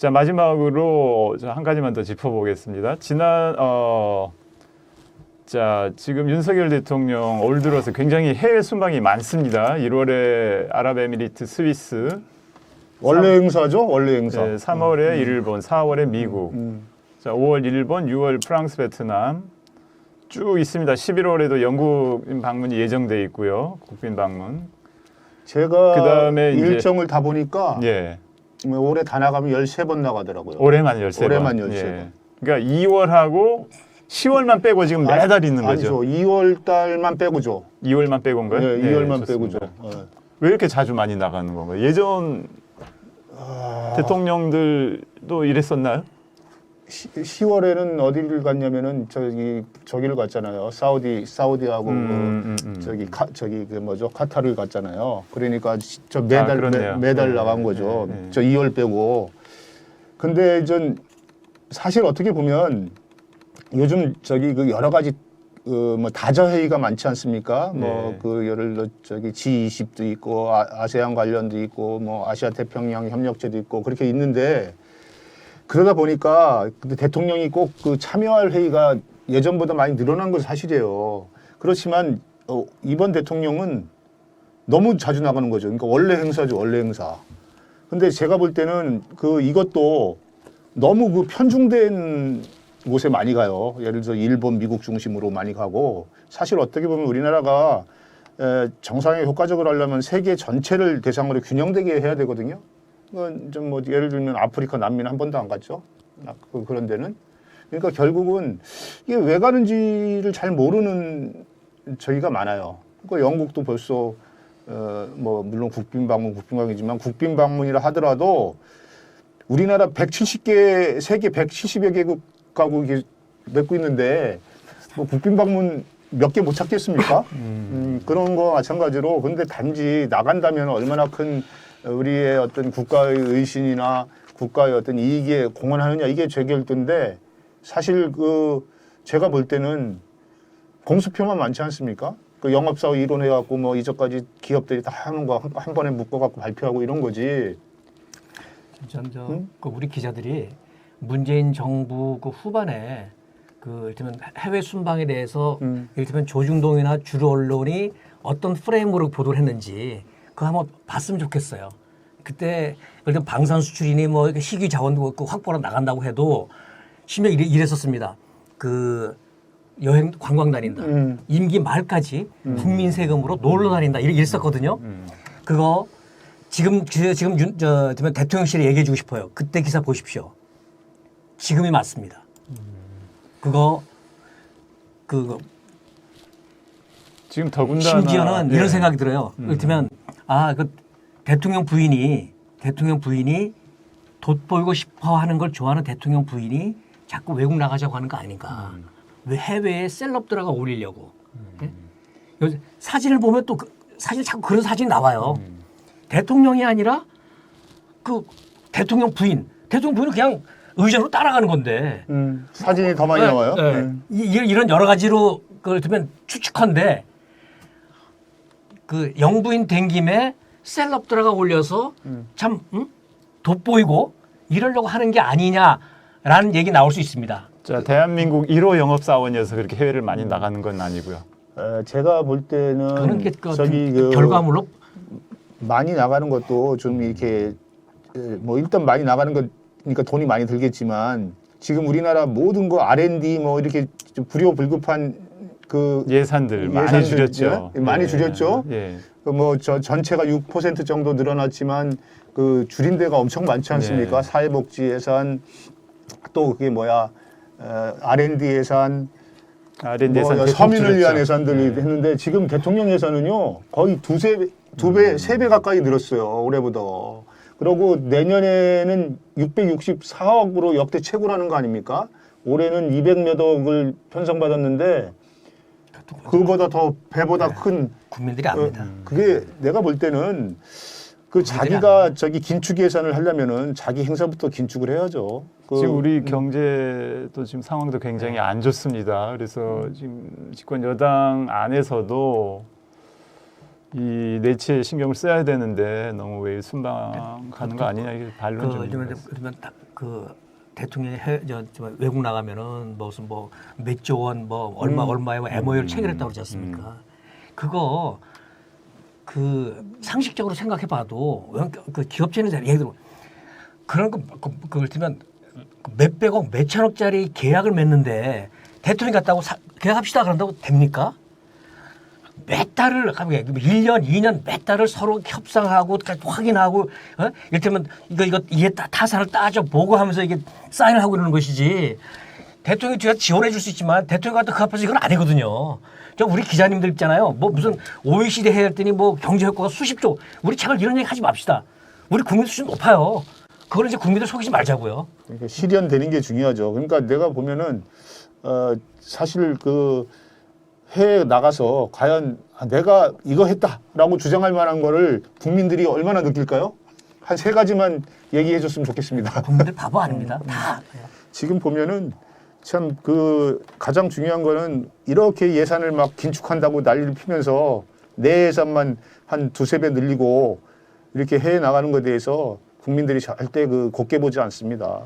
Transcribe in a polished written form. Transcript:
자, 마지막으로 한 가지만 더 짚어보겠습니다. 자, 지금 윤석열 대통령 올 들어서 굉장히 해외 순방이 많습니다. 1월에 아랍에미리트, 스위스. 원래 행사죠? 원래 행사. 네, 3월에 일본, 4월에 미국. 자, 5월 일본, 6월 프랑스, 베트남. 쭉 있습니다. 11월에도 영국 방문이 예정돼 있고요. 국빈 방문. 제가 그다음에 일정을 다 보니까 예. 올해 다 나가면 13번 나가더라고요. 올해만 13번. 올해만 13번. 예. 그러니까 2월하고 10월만 빼고 지금 매달 있는 거죠. 아니죠. 2월 달만 빼고죠. 2월만 빼고인가요? 네, 2월만 좋습니다. 빼고죠. 네. 왜 이렇게 자주 많이 나가는 건가요? 예전 대통령들도 이랬었나요? 10월에는 어디를 갔냐면은 저기를 갔잖아요. 사우디하고 저기 그 뭐죠? 카타르를 갔잖아요. 그러니까 저 매달 나간 거죠. 네. 저 2월 빼고. 근데 전 사실 어떻게 보면 요즘 저기 그 여러 가지 뭐 다자 회의가 많지 않습니까? 뭐 그 예를 들어 저기 G20도 있고 아세안 관련도 있고 뭐 아시아 태평양 협력체도 있고 그렇게 있는데 그러다 보니까 근데 대통령이 꼭 그 참여할 회의가 예전보다 많이 늘어난 건 사실이에요. 그렇지만 이번 대통령은 너무 자주 나가는 거죠. 그러니까 원래 행사죠, 원래 행사. 근데 제가 볼 때는 이것도 너무 그 편중된 곳에 많이 가요. 예를 들어서 일본, 미국 중심으로 많이 가고 사실 어떻게 보면 우리나라가 정상에 효과적으로 하려면 세계 전체를 대상으로 균형되게 해야 되거든요. 좀 뭐 예를 들면 아프리카, 남미는 한 번도 안 갔죠. 그런 데는. 그러니까 결국은 이게 왜 가는지를 잘 모르는 저희가 많아요. 그러니까 영국도 벌써 뭐 물론 국빈 방문이지만 국빈 방문이라 하더라도 우리나라 170개 세계 170여 개국하고 이게 맺고 있는데 뭐 국빈 방문 몇 개 못 찾겠습니까? 그런 거 마찬가지로 근데 단지 나간다면 얼마나 큰 우리의 어떤 국가의 의신이나 국가의 어떤 이익에 공헌하느냐 이게 제 결도인데 사실 제가 볼 때는 공수표만 많지 않습니까? 그 영업사원 이론해갖고 뭐 이전까지 기업들이 다 하는 거 한 번에 묶어갖고 발표하고 이런 거지. 그 우리 기자들이 문재인 정부 그 후반에 이를테면 해외 순방에 대해서 이를테면 조중동이나 주류 언론이 어떤 프레임으로 보도를 했는지 그거 한번 봤으면 좋겠어요. 그때 예를 방산 수출이니 뭐 희귀 자원도 확보로 나간다고 해도 심지어 이랬었습니다. 그 여행 관광 다닌다. 임기 말까지 국민 세금으로 놀러 다닌다. 이랬었거든요. 그거 지금 대통령실에 얘기해주고 싶어요. 그때 기사 보십시오. 지금이 맞습니다. 그거 지금 더군다나 심지어는 이런 생각이 들어요. 이를테면 그 대통령 부인이 돋보이고 싶어하는 걸 좋아하는 대통령 부인이 자꾸 외국 나가자고 하는 거 아닌가? 왜 해외에 셀럽들하고 올리려고? 네? 사진을 보면 또 사실 자꾸 그런 사진이 나와요. 대통령이 아니라 그 대통령 부인은 그냥 의전으로 따라가는 건데 사진이 더 많이 나와요. 이런 여러 가지로 그걸 들면 추측한데 그 영부인 된 김에 셀럽들하고 올려서 참 돋보이고 이러려고 하는 게 아니냐라는 얘기 나올 수 있습니다. 자, 대한민국 1호 영업사원이어서 그렇게 해외를 많이 나가는 건 아니고요. 제가 볼 때는 그런 게 결과물로 많이 나가는 것도 좀 이렇게 뭐 일단 많이 나가는 거니까 돈이 많이 들겠지만 지금 우리나라 모든 거 R&D 뭐 이렇게 좀 불효불급한 예산들 많이 줄였죠. 많이 줄였죠. 뭐 전체가 6% 정도 늘어났지만 그 줄인 데가 엄청 많지 않습니까? 사회복지 예산 또 그게 뭐야 R&D 예산, 서민을 위한 예산들이 했는데 지금 대통령 예산은요 거의 두 배, 세 배 가까이 늘었어요. 올해보다. 그리고 내년에는 664억으로 역대 최고라는 거 아닙니까? 올해는 200몇 억을 편성받았는데 그거보다 더 배보다 큰 국민들이 압니다. 그게 내가 볼 때는 자기가 저기 긴축 예산을 하려면은 자기 행사부터 긴축을 해야죠. 지금 우리 경제도 지금 상황도 굉장히 안 좋습니다. 그래서 지금 집권 여당 안에서도 이 내치에 신경을 써야 되는데 너무 왜 순방하는 거 아니냐 이게 반론 좀 있는 것 같습니다. 그러면 그 대통령이 외국 나가면은 무슨 뭐 몇 조 원 뭐 얼마의 MOU를 체결했다고 그러지 않습니까? 그거 그 상식적으로 생각해봐도 그 기업체는 예를 들어 그런 그걸 들면 몇백억 몇천억짜리 계약을 맺는데 대통령이 갔다고 계약합시다 그런다고 됩니까? 몇 달을 1년, 2년 몇 달을 서로 협상하고 확인하고 이를테면 이게 타산을 따져 보고 하면서 이게 사인을 하고 이러는 것이지. 대통령이 뒤에서 지원해 줄 수 있지만 대통령 같은 그 앞에서 이건 아니거든요. 저 우리 기자님들 있잖아요. 뭐 무슨 OECD 해야 했더니 뭐 경제 효과가 수십조. 우리 제발 이런 얘기 하지 맙시다. 우리 국민 수준 높아요. 그걸 이제 국민들 속이지 말자고요. 그러니까 실현되는 게 중요하죠. 그러니까 내가 보면은 사실 그 해외에 나가서 과연 내가 이거 했다라고 주장할 만한 거를 국민들이 얼마나 느낄까요? 한 3가지만 얘기해 줬으면 좋겠습니다. 국민들 바보 아닙니다. 다. 지금 보면은 참 그 가장 중요한 거는 이렇게 예산을 막 긴축한다고 난리를 피면서 내 예산만 한 2-3배 늘리고 이렇게 해외 나가는 것에 대해서 국민들이 절대 그 곱게 보지 않습니다.